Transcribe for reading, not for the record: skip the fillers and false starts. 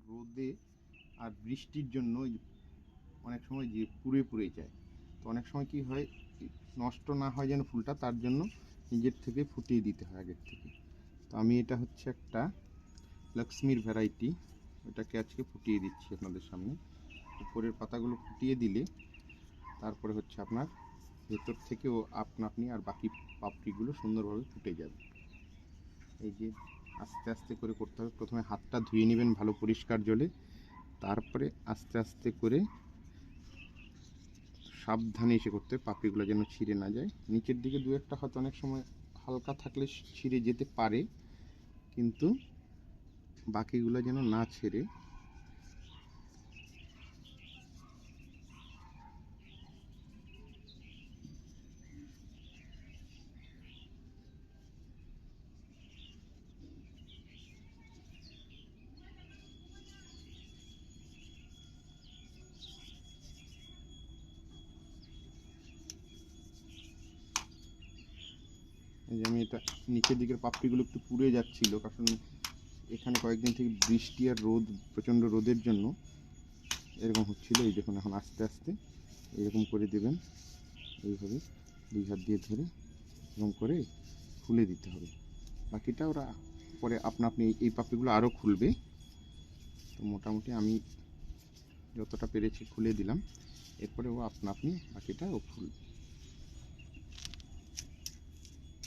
রোদে আর বৃষ্টির জন্য অনেক সময় যে পুড়ে পুড়ে যায়। তো অনেক সময় কি হয়, নষ্ট না হয় যেন ফুলটা, তার জন্য নিজের থেকে ফুটিয়ে দিতে হয় আগের থেকে। তো আমি এটা হচ্ছে একটা লক্ষ্মীর ভ্যারাইটি, এটাকে আজকে ফুটিয়ে দিচ্ছি আপনাদের সামনে। উপরের পাতাগুলো ফুটিয়ে দিলে তারপরে হচ্ছে আপনার ভেতর থেকেও আপনা আপনি আর বাকি পাপড়িগুলো সুন্দরভাবে ফুটে যাবে। এই যে আস্তে আস্তে করে করতে হবে। প্রথমে হাতটা ধুয়ে নেবেন ভালো পরিষ্কার জলে, তারপরে আস্তে আস্তে করে সাবধানে এসে করতে, পাপড়িগুলো যেন ছিঁড়ে না যায়। নিচের দিকে দু একটা হয়তো অনেক সময় হালকা থাকলে ছিঁড়ে যেতে পারে, কিন্তু বাকিগুলো যেন না ছেড়ে। এই যে আমি এটা নিচের দিকের পাপড়িগুলো একটু পুড়ে যাচ্ছিল, কারণ এখানে কয়েকদিন থেকে বৃষ্টি আর রোদ, প্রচণ্ড রোদের জন্য এরকম হচ্ছিল। এই দেখুন এখন আস্তে আস্তে এরকম করে দেবেন, এইভাবে দুই হাত দিয়ে ধরে এরকম করে খুলে দিতে হবে। বাকিটা ওরা পরে আপনা আপনি এই পাপড়িগুলো আরও খুলবে। তো মোটামুটি আমি যতটা পেরেছি খুলে দিলাম, এরপরে ও আপনা আপনি বাকিটা ও খুলবে।